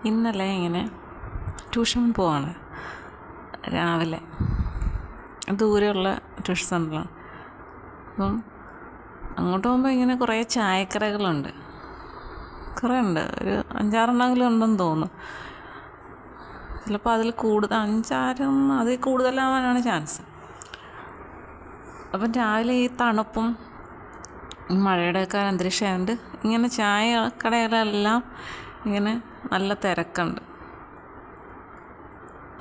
ഇന്നലെ ഇങ്ങനെ ട്യൂഷൻ പോവാണ് രാവിലെ, ദൂരെയുള്ള ട്യൂഷൻ സെൻ്ററിലാണ്. അപ്പം അങ്ങോട്ട് പോകുമ്പോൾ ഇങ്ങനെ കുറേ ചായക്കടകളുണ്ട്, കുറേ ഉണ്ട്, ഒരു 5-6 ഉണ്ടെന്ന് തോന്നുന്നു. ചിലപ്പോൾ അതിൽ കൂടുതൽ 5-6 അതിൽ കൂടുതലാവാനാണ് ചാൻസ്. അപ്പം രാവിലെ ഈ തണുപ്പും ഈ മഴയുടെയൊക്കെ അന്തരീക്ഷം ആയതുകൊണ്ട് ഇങ്ങനെ ചായ കടകളെല്ലാം ഇങ്ങനെ നല്ല തിരക്കുണ്ട്.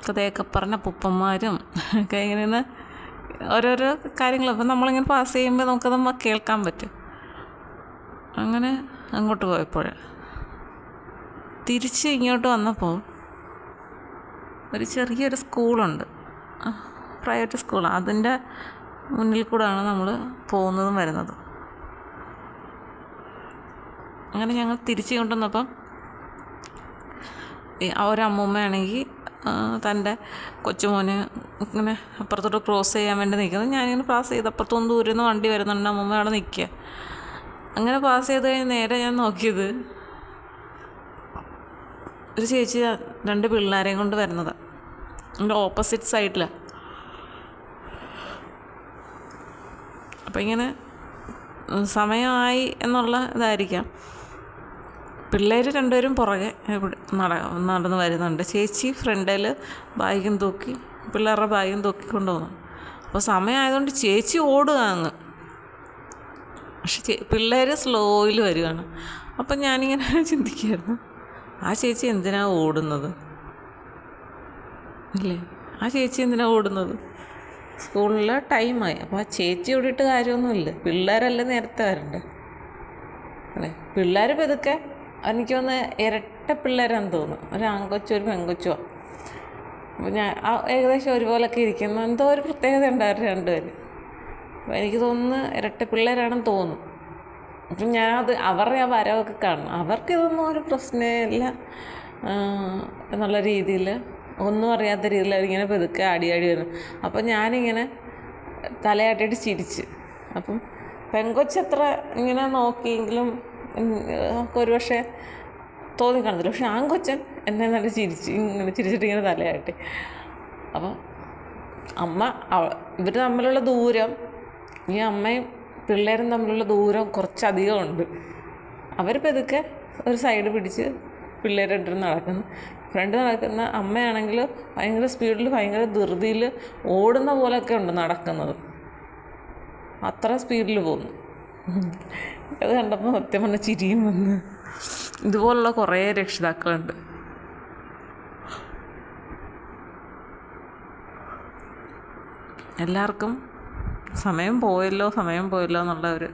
കഥയൊക്കെ പറഞ്ഞ പുപ്പന്മാരും ഒക്കെ ഇങ്ങനെ ഓരോരോ കാര്യങ്ങൾ അപ്പം നമ്മളിങ്ങനെ പാസ് ചെയ്യുമ്പോൾ നമുക്കത് കേൾക്കാൻ പറ്റും. അങ്ങനെ അങ്ങോട്ട് പോയപ്പോൾ തിരിച്ച് ഇങ്ങോട്ട് വന്നപ്പോൾ ഒരു ചെറിയൊരു സ്കൂളുണ്ട്, പ്രൈവറ്റ് സ്കൂളാണ്. അതിൻ്റെ മുന്നിൽ കൂടെയാണ് നമ്മൾ പോകുന്നതും വരുന്നതും. അങ്ങനെ ഞങ്ങൾ തിരിച്ച് കൊണ്ടുവന്നപ്പം ഒരമ്മൂമ്മയാണെങ്കിൽ തൻ്റെ കൊച്ചുമോന് ഇങ്ങനെ അപ്പുറത്തോട്ട് ക്രോസ് ചെയ്യാൻ വേണ്ടി നിൽക്കുന്നത്. ഞാനിങ്ങനെ പാസ് ചെയ്ത് അപ്പുറത്തൊന്നും ദൂരെ നിന്ന് വണ്ടി വരുന്നുണ്ട്, അമ്മൂമ്മ അവിടെ നിൽക്കുക. അങ്ങനെ പാസ് ചെയ്ത് കഴിഞ്ഞ് നേരെ ഞാൻ നോക്കിയത് ഒരു ചേച്ചി 2 പിള്ളേരെയും കൊണ്ട് വരുന്നത് എൻ്റെ ഓപ്പോസിറ്റ് സൈഡിലാണ്. അപ്പം ഇങ്ങനെ സമയമായി എന്നുള്ള ഇതായിരിക്കാം. പിള്ളേർ 2 പേരും പുറകെ നടന്ന് വരുന്നുണ്ട്. ചേച്ചി ഫ്രണ്ടിൽ ബാഗും തൂക്കി, പിള്ളേരുടെ ബാഗും തൂക്കി കൊണ്ടുപോകുന്നു. അപ്പോൾ സമയമായതുകൊണ്ട് ചേച്ചി ഓടുക അങ്ങ്, പക്ഷെ പിള്ളേർ സ്ലോയിൽ വരികയാണ്. അപ്പം ഞാനിങ്ങനെ ചിന്തിക്കുകയായിരുന്നു, ആ ചേച്ചി എന്തിനാണ് ഓടുന്നത് ഇല്ലേ? ആ ചേച്ചി എന്തിനാണ് ഓടുന്നത്? സ്കൂളിലെ ടൈമായി. അപ്പോൾ ആ ചേച്ചി ഓടിയിട്ട് കാര്യമൊന്നുമില്ല, പിള്ളേരല്ലേ നേരത്തെ വരണ്ടേ അല്ലേ? പിള്ളേർ പതുക്കെ, എനിക്ക് തോന്നുന്നു ഇരട്ട പിള്ളേരാണെന്ന് തോന്നുന്നു, ഒരു ആൺകൊച്ചോ ഒരു പെൺകൊച്ചോ. അപ്പോൾ ഞാൻ ഏകദേശം ഒരുപോലൊക്കെ ഇരിക്കുന്നു, എന്തോ ഒരു പ്രത്യേകത ഉണ്ടായിരുന്നു 2 പേര്. അപ്പോൾ എനിക്ക് തോന്നുന്നു ഇരട്ട പിള്ളേരാണെന്ന് തോന്നുന്നു. അപ്പം ഞാനത് അവരുടെ ആ വരവൊക്കെ കാണണം, അവർക്കിതൊന്നും ഒരു പ്രശ്നമില്ല എന്നുള്ള രീതിയിൽ, ഒന്നും അറിയാത്ത രീതിയിൽ അവരിങ്ങനെ പതുക്കെ ആടി വരുന്നു. അപ്പം ഞാനിങ്ങനെ തലയാട്ടിയിട്ട് ചിരിച്ച്. അപ്പം പെങ്കൊച്ചത്ര ഇങ്ങനെ നോക്കിയെങ്കിലും നമുക്ക് ഒരു പക്ഷേ തോന്നിക്കാണത്തില്ല. പക്ഷെ ആൺകൊച്ചൻ എന്നെ നല്ല ഇങ്ങനെ ചിരിച്ചിട്ട് ഇങ്ങനെ തലയാട്ടി. അപ്പം ഇവർ തമ്മിലുള്ള ദൂരം, ഈ അമ്മയും പിള്ളേരും തമ്മിലുള്ള ദൂരം കുറച്ചധികം ഉണ്ട്. അവർ പതുക്കെ ഒരു സൈഡ് പിടിച്ച് പിള്ളേരെ ഇട്ടിട്ട് നടക്കുന്നു. ഫ്രണ്ട് നടക്കുന്ന അമ്മയാണെങ്കിൽ ഭയങ്കര സ്പീഡിൽ ഭയങ്കര ധൃതിയിൽ ഓടുന്ന പോലെയൊക്കെ ഉണ്ട് നടക്കുന്നത്, അത്ര സ്പീഡിൽ പോകുന്നു. അത് കണ്ടപ്പോൾ സത്യം പറഞ്ഞ ചിരിയും വന്ന്. ഇതുപോലുള്ള കുറേ രക്ഷിതാക്കളുണ്ട്. എല്ലാവർക്കും സമയം പോയല്ലോ എന്നുള്ള ഒരു